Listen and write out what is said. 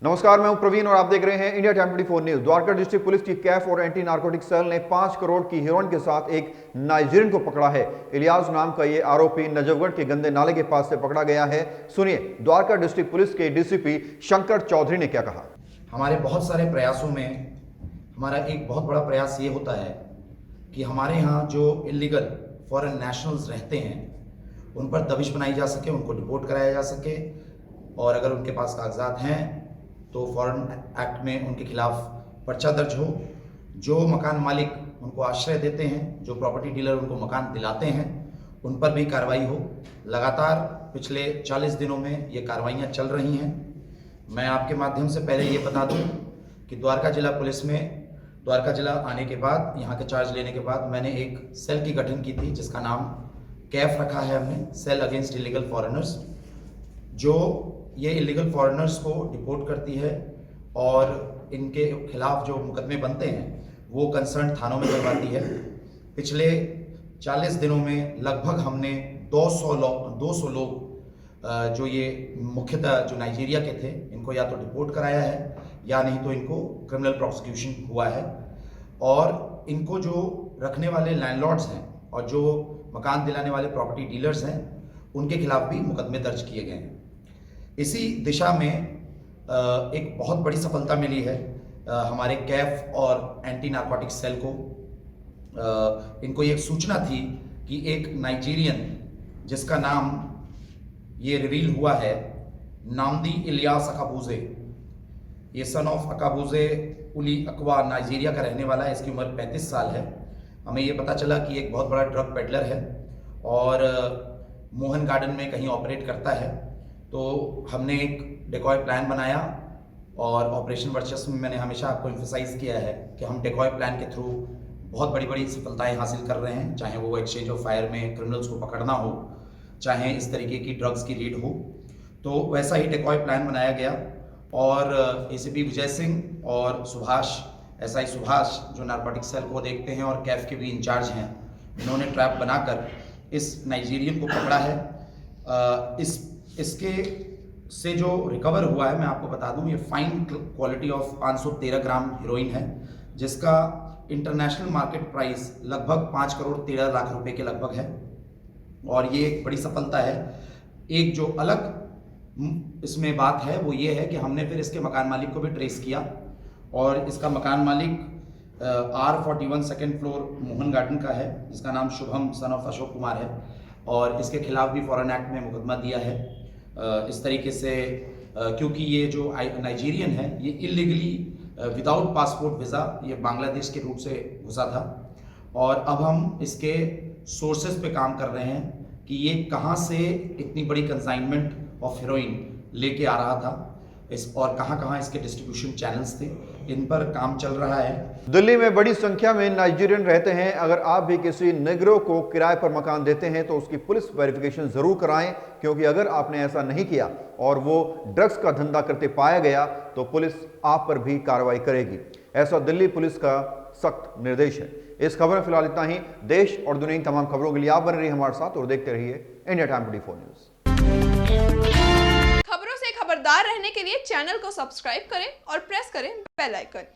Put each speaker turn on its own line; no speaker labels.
नमस्कार, मैं हूं प्रवीण और आप देख रहे हैं India time 24 news. Dwarka district police की कैफ और एंटी नारकोटिक सेल ने 5 करोड़ की हेरोइन के साथ एक नाइजीरियन को पकड़ा है। इलियास नाम का ये आरोपी नजफगढ़ के गंदे नाले के पास से पकड़ा गया है। सुनिए द्वारका डिस्ट्रिक्ट पुलिस के डीसीपी शंकर चौधरी ने क्या कहा।
हमारे बहुत सारे प्रयासों में हमारा एक बहुत बड़ा प्रयास ये होता है कि हमारे यहाँ जो इलीगल फॉरेन नेशनल्स रहते हैं उन पर दबिश बनाई जा सके, उनको डिपोर्ट कराया जा सके, और अगर उनके पास कागजात हैं तो फॉरेन एक्ट में उनके खिलाफ पर्चा दर्ज हो। जो मकान मालिक उनको आश्रय देते हैं, जो प्रॉपर्टी डीलर उनको मकान दिलाते हैं, उन पर भी कार्रवाई हो। लगातार पिछले 40 दिनों में ये कार्रवाइयाँ चल रही हैं। मैं आपके माध्यम से पहले ये बता दूं कि द्वारका जिला पुलिस में द्वारका जिला आने के बाद, यहाँ के चार्ज लेने के बाद, मैंने एक सेल की गठन की थी जिसका नाम कैफ रखा है हमने, सेल अगेंस्ट इलीगल फॉरेनर्स, जो ये इलीगल फॉरेनर्स को डिपोर्ट करती है और इनके खिलाफ जो मुकदमे बनते हैं वो कंसर्न थानों में करवाती है। पिछले 40 दिनों में लगभग हमने 200 लोग जो ये मुख्यतः जो नाइजीरिया के थे, इनको या तो डिपोर्ट कराया है या नहीं तो इनको क्रिमिनल प्रोसिक्यूशन हुआ है। और इनको जो रखने वाले लैंडलॉर्ड्स हैं और जो मकान दिलाने वाले प्रॉपर्टी डीलर्स हैं उनके खिलाफ भी मुकदमे दर्ज किए गए हैं। इसी दिशा में एक बहुत बड़ी सफलता मिली है हमारे कैफ और एंटी नारकोटिक सेल को। इनको एक सूचना थी कि एक नाइजीरियन जिसका नाम ये रिवील हुआ है नामदी इलियास अकाबुजे, ये सन ऑफ अकाबुजे उली अकवा नाइजीरिया का रहने वाला है। इसकी उम्र 35 साल है। हमें ये पता चला कि एक बहुत बड़ा ड्रग पेडलर है और मोहन गार्डन में कहीं ऑपरेट करता है। तो हमने एक डेकॉय प्लान बनाया और ऑपरेशन वर्चस्व में मैंने हमेशा आपको एम्फसाइज किया है कि हम डेकॉय प्लान के थ्रू बहुत बड़ी बड़ी सफलताएं हासिल कर रहे हैं, चाहे वो एक्सचेंज ऑफ फायर में क्रिमिनल्स को पकड़ना हो, चाहे इस तरीके की ड्रग्स की रेड हो। तो वैसा ही डेकॉय प्लान बनाया गया और एसीपी विजय सिंह और सुभाष, एसआई सुभाष जो नारकोटिक सेल को देखते हैं और कैफ के भी इंचार्ज हैं, इन्होंने ट्रैप बनाकर इस नाइजीरियन को पकड़ा है। इसके से जो रिकवर हुआ है मैं आपको बता दूं, ये fine quality of 513 gram heroine है जिसका इंटरनेशनल मार्केट प्राइस लगभग 5 करोड़ 13 लाख रुपए के लगभग है। और ये एक बड़ी सफलता है। एक जो अलग इसमें बात है वो ये है कि हमने फिर इसके मकान मालिक को भी ट्रेस किया और इसका मकान मालिक R41 second floor Mohan garden का है, जिसका नाम शुभम सन ऑफ अशोक कुमार है, और इसके खिलाफ भी फॉरेन एक्ट में मुकदमा दिया है। इस तरीके से क्योंकि ये जो नाइजीरियन है ये इलीगली विदाउट पासपोर्ट वीज़ा ये बांग्लादेश के रूट से घुसा था, और अब हम इसके सोर्सेज पे काम कर रहे हैं कि ये कहाँ से इतनी बड़ी कंसाइनमेंट ऑफ हीरोइन लेके आ रहा था और कहाँ इसके डिस्ट्रीब्यूशन चैनल्स थे, इन पर काम चल रहा है।
दिल्ली में बड़ी संख्या में नाइजीरियन रहते हैं। अगर आप भी किसी निग्रो को किराए पर मकान देते हैं तो उसकी पुलिस वेरिफिकेशन जरूर कराएं, क्योंकि अगर आपने ऐसा नहीं किया और वो ड्रग्स का धंधा करते पाया गया तो पुलिस आप पर भी कार्रवाई करेगी। ऐसा दिल्ली पुलिस का सख्त निर्देश है। इस खबर में फिलहाल इतना ही। देश और दुनिया की तमाम खबरों के लिए आप बने रहिए हमारे साथ और देखते रहिए इंडिया टाइम 24 न्यूज।
खबरों से खबरदार रहने के लिए चैनल को सब्सक्राइब करें और प्रेस करें बेल आइकन।